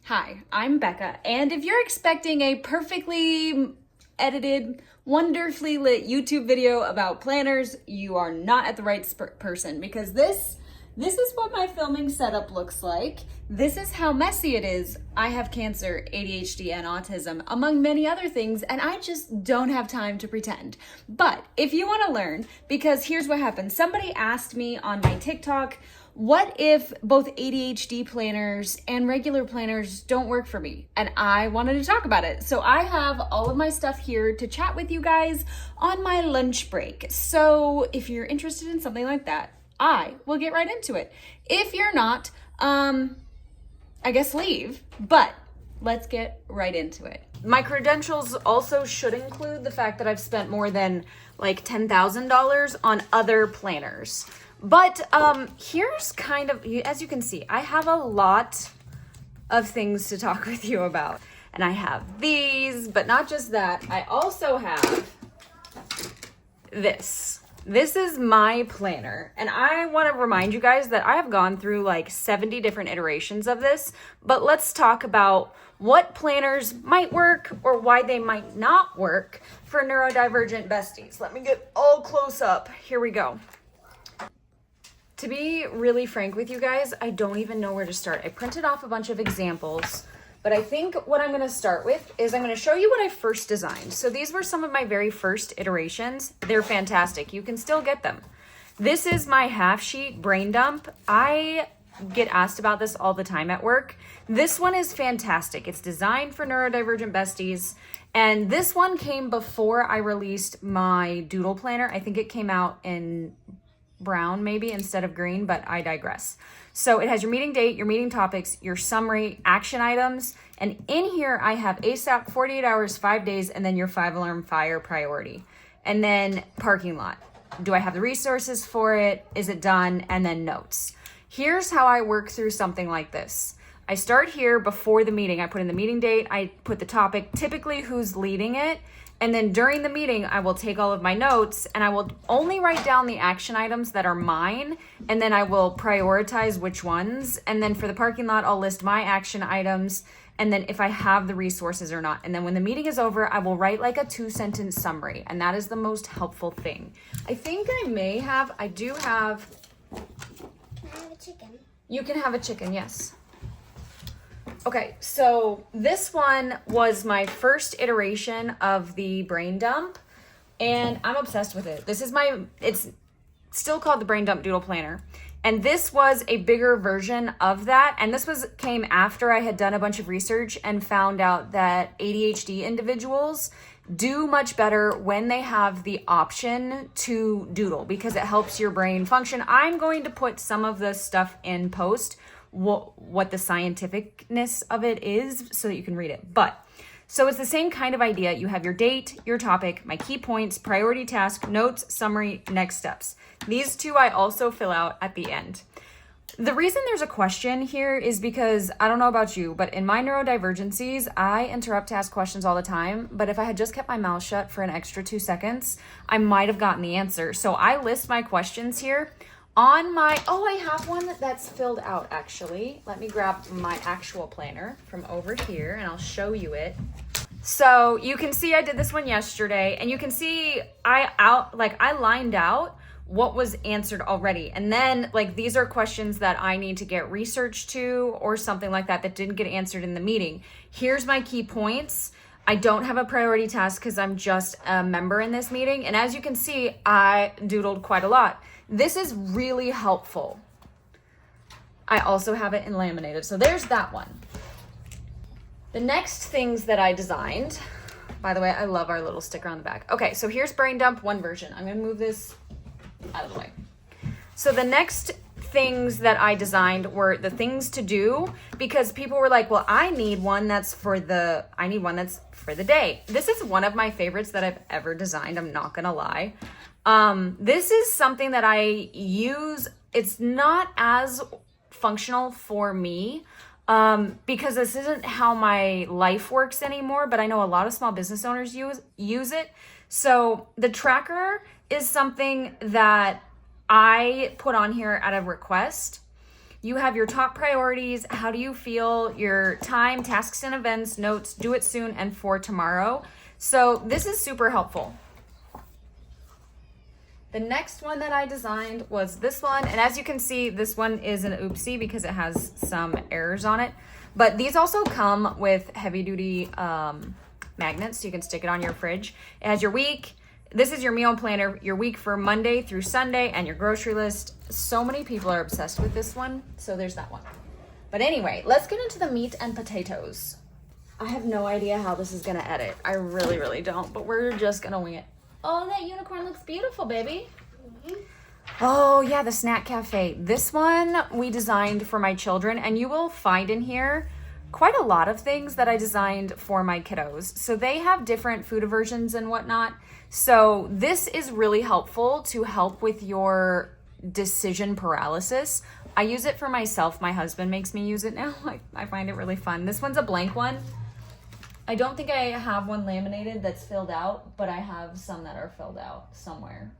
Hi, I'm Becca, and if you're expecting a perfectly edited, wonderfully lit YouTube video about planners, you are not at the right person, because this is what my filming setup looks like. This is how messy it is. I have cancer, ADHD, and autism, among many other things, and I just don't have time to pretend. But if you want to learn, because here's what happened. Somebody asked me on my TikTok, what if both ADHD planners and regular planners don't work for me? And I wanted to talk about it. So I have all of my stuff here to chat with you guys on my lunch break. So if you're interested in something like that, I will get right into it. If you're not, I guess leave, but let's get right into it. My credentials also should include the fact that I've spent more than like $10,000 on other planners. But here's kind of, as you can see, I have a lot of things to talk with you about. And I have these, but not just that. I also have this. This is my planner. And I want to remind you guys that I have gone through like 70 different iterations of this. But let's talk about what planners might work or why they might not work for neurodivergent besties. Let me get all close up. Here we go. To be really frank with you guys, I don't even know where to start. I printed off a bunch of examples, but I think what I'm gonna start with is I'm gonna show you what I first designed. So these were some of my very first iterations. They're fantastic. You can still get them. This is my half sheet brain dump. I get asked about this all the time at work. This one is fantastic. It's designed for neurodivergent besties. And this one came before I released my doodle planner. I think it came out in brown maybe instead of green, but I digress. So it has your meeting date, your meeting topics, your summary, action items, and in here I have ASAP, 48 hours, 5 days, and then your 5-alarm fire priority. And then parking lot. Do I have the resources for it? Is it done? And then notes. Here's how I work through something like this. I start here before the meeting. I put in the meeting date, I put the topic, typically who's leading it, and then during the meeting, I will take all of my notes and I will only write down the action items that are mine, and then I will prioritize which ones. And then for the parking lot, I'll list my action items, and then if I have the resources or not. And then when the meeting is over, I will write like a 2-sentence summary, and that is the most helpful thing. I think I do have... Can I have a chicken? You can have a chicken, yes. Okay, so this one was my first iteration of the brain dump, and I'm obsessed with it. It's still called the Brain Dump Doodle Planner. And this was a bigger version of that. And this came after I had done a bunch of research and found out that ADHD individuals do much better when they have the option to doodle, because it helps your brain function. I'm going to put some of this stuff in post, what the scientificness of it is, so that you can read it. But so it's the same kind of idea. You have your date, your topic, my key points, priority task, notes, summary, next steps. These two I also fill out at the end. The reason there's a question here is because, I don't know about you, but in my neurodivergencies, I interrupt to ask questions all the time. But if I had just kept my mouth shut for an extra 2 seconds, I might have gotten the answer. So I list my questions here on my, I have one that's filled out actually. Let me grab my actual planner from over here and I'll show you it. So you can see I did this one yesterday, and you can see I lined out what was answered already. And then like these are questions that I need to get research to or something like that didn't get answered in the meeting. Here's my key points. I don't have a priority task because I'm just a member in this meeting. And as you can see, I doodled quite a lot. This is really helpful. I also have it in laminated. So there's that one. The next things that I designed, by the way, I love our little sticker on the back. Okay, so here's Brain Dump, one version. I'm gonna move this out of the way. So the next things that I designed were the things to do, because people were like, well, I need one that's for the day. This is one of my favorites that I've ever designed. I'm not gonna lie. This is something that I use. It's not as functional for me, because this isn't how my life works anymore, but I know a lot of small business owners use it. So the tracker is something that I put on here at a request. You have your top priorities. How do you feel? Your time, tasks and events, notes, do it soon, and for tomorrow. So this is super helpful. The next one that I designed was this one. And as you can see, this one is an oopsie because it has some errors on it. But these also come with heavy duty magnets, so you can stick it on your fridge. It has your week. This is your meal planner, your week for Monday through Sunday, and your grocery list. So many people are obsessed with this one, so there's that one. But anyway, let's get into the meat and potatoes. I have no idea how this is gonna edit. I really, really don't, but we're just gonna wing it. Oh, that unicorn looks beautiful, baby. Oh yeah, the snack cafe. This one we designed for my children, and you will find in here quite a lot of things that I designed for my kiddos. So they have different food aversions and whatnot. So this is really helpful to help with your decision paralysis. I use it for myself. My husband makes me use it now. I find it really fun. This one's a blank one. I don't think I have one laminated that's filled out, but I have some that are filled out somewhere.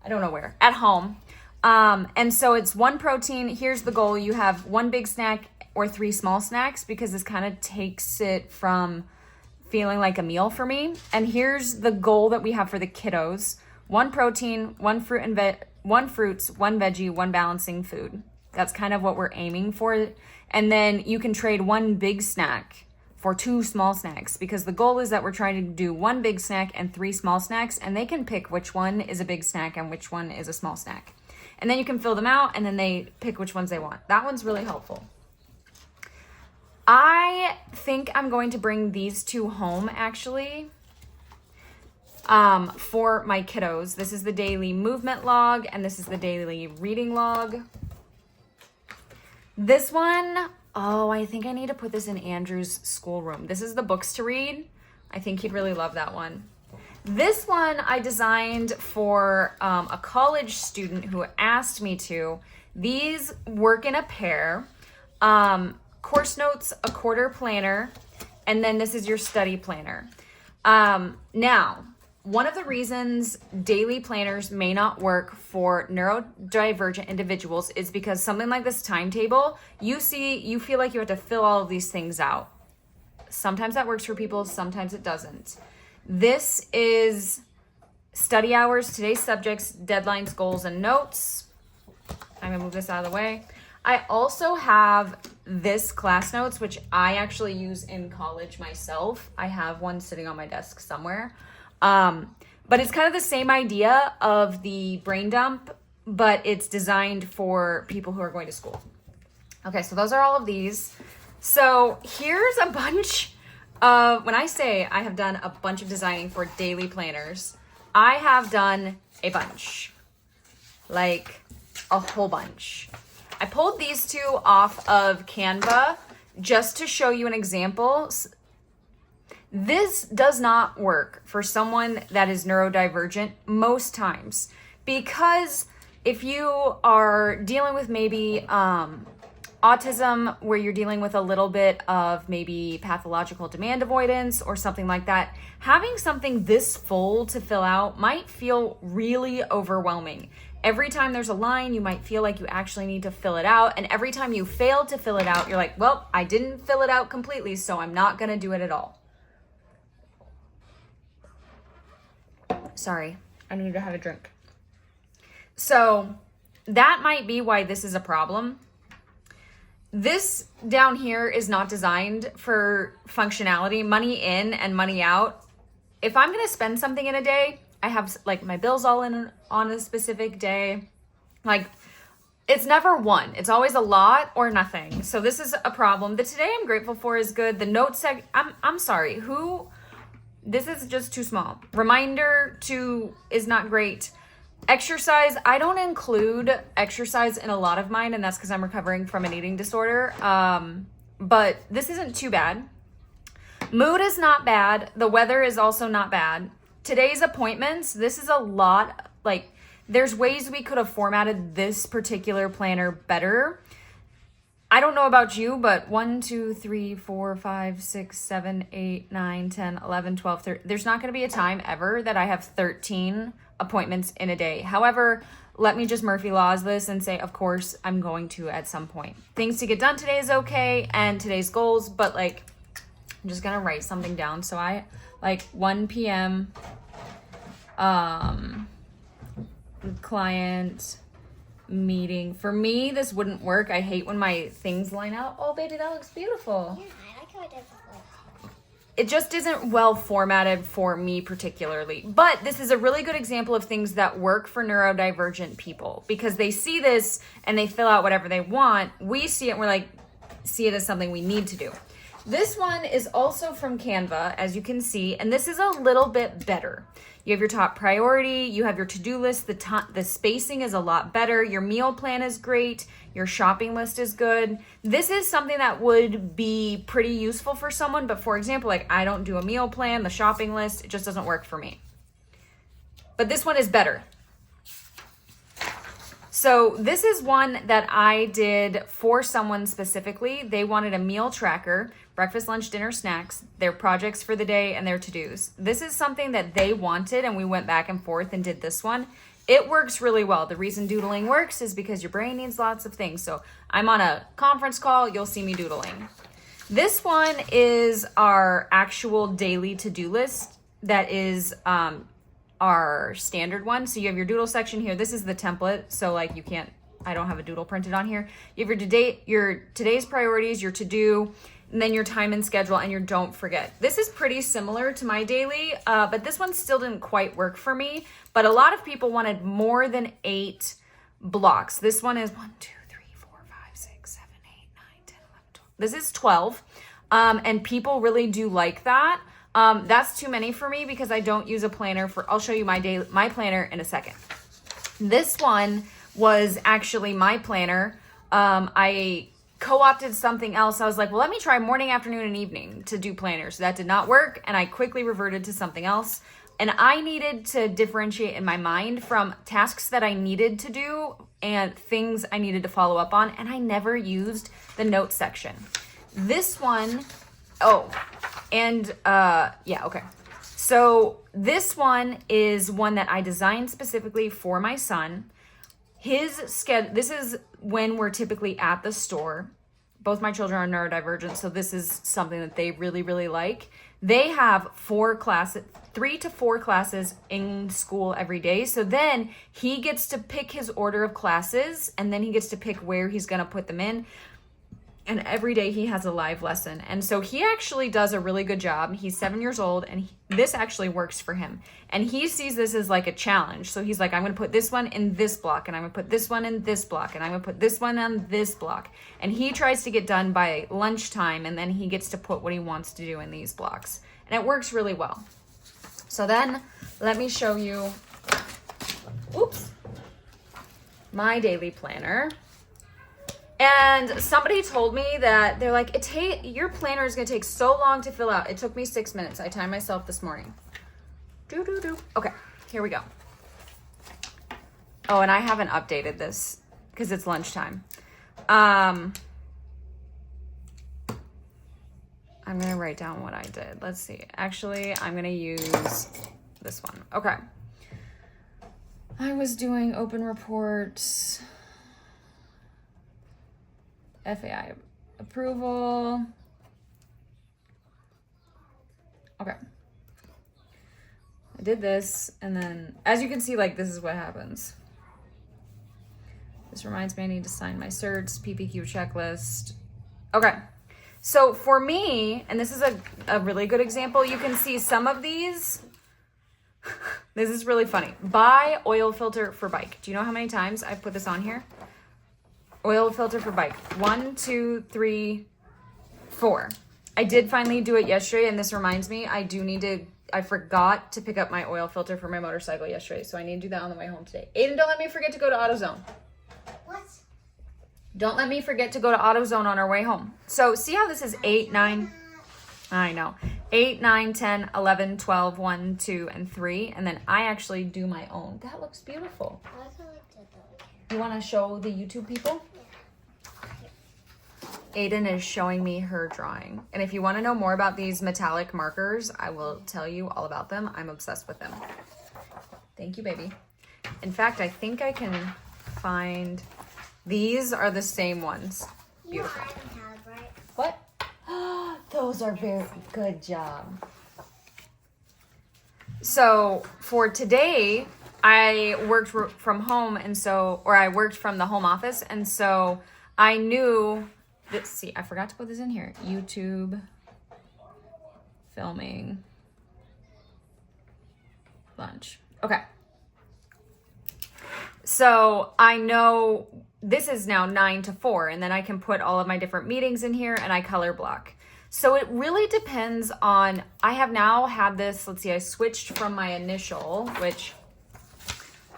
I don't know where. At home. And so it's one protein. Here's the goal. You have one big snack or 3 small snacks, because this kind of takes it from feeling like a meal for me. And here's the goal that we have for the kiddos. 1 protein, 1 fruit and one fruits, 1 veggie, 1 balancing food. That's kind of what we're aiming for. And then you can trade 1 big snack for 2 small snacks, because the goal is that we're trying to do 1 big snack and 3 small snacks, and they can pick which one is a big snack and which one is a small snack. And then you can fill them out, and then they pick which ones they want. That one's really helpful. I think I'm going to bring these 2 home, actually, for my kiddos. This is the daily movement log, and this is the daily reading log. This one, oh, I think I need to put this in Andrew's schoolroom. This is the books to read. I think he'd really love that one. This one I designed for a college student who asked me to. These work in a pair. Course notes, a quarter planner, and then this is your study planner. Now, one of the reasons daily planners may not work for neurodivergent individuals is because something like this timetable, you feel like you have to fill all of these things out. Sometimes that works for people, sometimes it doesn't. This is study hours, today's subjects, deadlines, goals, and notes. I'm gonna move this out of the way. I also have this class notes, which I actually use in college myself. I have one sitting on my desk somewhere. But it's kind of the same idea of the brain dump, but it's designed for people who are going to school. Okay, so those are all of these. So here's a bunch of, when I say I have done a bunch of designing for daily planners, I have done a bunch, like a whole bunch. I pulled these 2 off of Canva just to show you an example. This does not work for someone that is neurodivergent most times, because if you are dealing with maybe autism, where you're dealing with a little bit of maybe pathological demand avoidance or something like that, having something this full to fill out might feel really overwhelming. Every time there's a line, you might feel like you actually need to fill it out. And every time you fail to fill it out, you're like, well, I didn't fill it out completely, so I'm not going to do it at all. Sorry, I need to have a drink. So that might be why this is a problem. This down here is not designed for functionality, money in and money out. If I'm going to spend something in a day, I have like my bills all in on a specific day. Like, it's never one. It's always a lot or nothing. So this is a problem. The today I'm grateful for is good. The notes I'm sorry. This is just too small. Reminder is not great. Exercise, I don't include exercise in a lot of mine, and that's because I'm recovering from an eating disorder. But this isn't too bad. Mood is not bad. The weather is also not bad. Today's appointments, this is a lot. Like, there's ways we could have formatted this particular planner better. I don't know about you, but 1, 2, 3, 4, 5, 6, 7, 8, 9, 10, 11, 12, 13. There's not going to be a time ever that I have 13 appointments in a day. However, let me just Murphy Laws this and say, of course, I'm going to at some point. Things to get done today is okay, and today's goals, but like, I'm just gonna write something down. So I, like 1 p.m., client meeting. For me, this wouldn't work. I hate when my things line up. Oh, baby, that looks beautiful. Yeah, I like how it does look. It just isn't well formatted for me particularly. But this is a really good example of things that work for neurodivergent people because they see this and they fill out whatever they want. We see it and we're like, see it as something we need to do. This one is also from Canva, as you can see, and this is a little bit better. You have your top priority, you have your to-do list, the spacing is a lot better, your meal plan is great, your shopping list is good. This is something that would be pretty useful for someone, but for example, like I don't do a meal plan, the shopping list, it just doesn't work for me. But this one is better. So this is one that I did for someone specifically. They wanted a meal tracker, breakfast, lunch, dinner, snacks, their projects for the day, and their to-dos. This is something that they wanted, and we went back and forth and did this one. It works really well. The reason doodling works is because your brain needs lots of things. So I'm on a conference call, you'll see me doodling. This one is our actual daily to-do list that is our standard one. So you have your doodle section here. This is the template. So like you can't, I don't have a doodle printed on here. You have your today's priorities, your to-do, and then your time and schedule, and your don't forget. This is pretty similar to my daily, but this one still didn't quite work for me. But a lot of people wanted more than 8 blocks. This one is 1, 2, 3, 4, 5, 6, 7, 8, 9, 10, 11, 12. This is 12. And people really do like that. That's too many for me because I don't use a planner I'll show you my planner in a second. This one was actually my planner. I co-opted something else. I was like, well, let me try morning, afternoon, and evening to do planners. That did not work, and I quickly reverted to something else. And I needed to differentiate in my mind from tasks that I needed to do and things I needed to follow up on, and I never used the notes section. This one, okay. So this one is one that I designed specifically for my son. His schedule, this is when we're typically at the store. Both my children are neurodivergent, so this is something that they really, really like. They have 3 to 4 classes in school every day. So then he gets to pick his order of classes, and then he gets to pick where he's going to put them in. And every day he has a live lesson. And so he actually does a really good job. He's 7 years old, and this actually works for him. And he sees this as like a challenge. So he's like, I'm going to put this one in this block, and I'm going to put this one in this block, and I'm going to put this one on this block. And he tries to get done by lunchtime, and then he gets to put what he wants to do in these blocks. And it works really well. So then let me show you, my daily planner. And somebody told me that they're like, your planner is going to take so long to fill out. It took me 6 minutes. I timed myself this morning. Okay, here we go. Oh, and I haven't updated this because it's lunchtime. I'm going to write down what I did. Let's see. Actually, I'm going to use this one. Okay. I was doing open reports. FAI approval. Okay. I did this, and then as you can see, like, this is what happens. This reminds me I need to sign my certs, PPQ checklist. Okay. So for me, and this is a really good example, you can see some of these. This is really funny. Buy oil filter for bike. Do you know how many times I've put this on here? Oil filter for bike. 1, 2, 3, 4. I did finally do it yesterday, and this reminds me, I forgot to pick up my oil filter for my motorcycle yesterday, so I need to do that on the way home today. Aiden, don't let me forget to go to AutoZone. What? Don't let me forget to go to AutoZone on our way home. So see how this is 8, 9, I know. 8, 9, 10, 11, 12, 1, 2, and 3, and then I actually do my own. That looks beautiful. I also like to do. You want to show the YouTube people? Aiden is showing me her drawing. And if you want to know more about these metallic markers, I will tell you all about them. I'm obsessed with them. Thank you, baby. In fact, I think I can find, these are the same ones. You know Beautiful. I can have, right? What? Those are very good job. So for today, I worked from home, and so, or I worked from the home office, and so I knew that, see, I forgot to put this in here. YouTube filming lunch. Okay. So I know this is now 9 to 4, and then I can put all of my different meetings in here, and I color block. So it really depends on, I have now had this, let's see, I switched from my initial, which,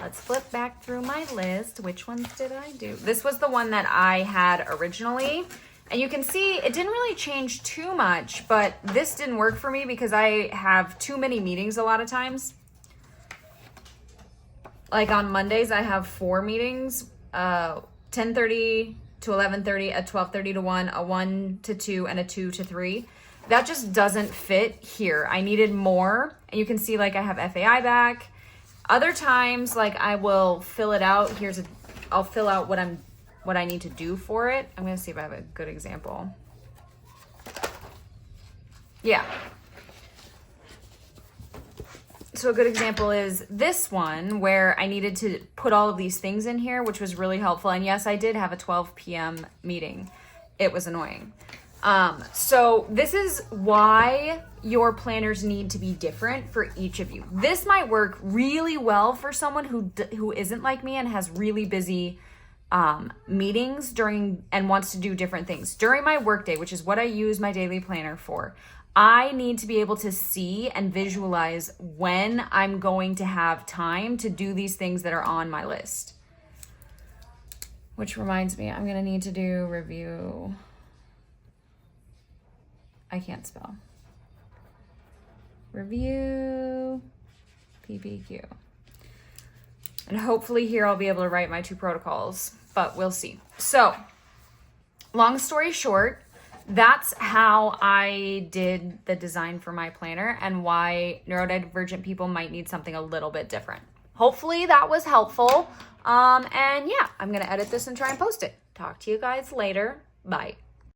let's flip back through my list. Which ones did I do? This was the one that I had originally. And you can see it didn't really change too much, but this didn't work for me because I have too many meetings a lot of times. Like on Mondays, I have 4 meetings, 10:30 to 11:30, a 12:30 to 1, a 1 to 2, and a 2 to 3. That just doesn't fit here. I needed more. And you can see like I have FAI back. Other times, like I will fill it out. I'll fill out what I need to do for it. I'm gonna see if I have a good example. Yeah. So a good example is this one where I needed to put all of these things in here, which was really helpful. And yes, I did have a 12 p.m. meeting. It was annoying. So this is why your planners need to be different for each of you. This might work really well for someone who isn't like me and has really busy meetings during and wants to do different things. During my workday, which is what I use my daily planner for, I need to be able to see and visualize when I'm going to have time to do these things that are on my list. Which reminds me, I'm gonna need to do review. I can't spell. Review PPQ. And hopefully here I'll be able to write my 2 protocols, but we'll see. So, long story short, that's how I did the design for my planner and why neurodivergent people might need something a little bit different. Hopefully that was helpful. And yeah, I'm going to edit this and try and post it. Talk to you guys later. Bye.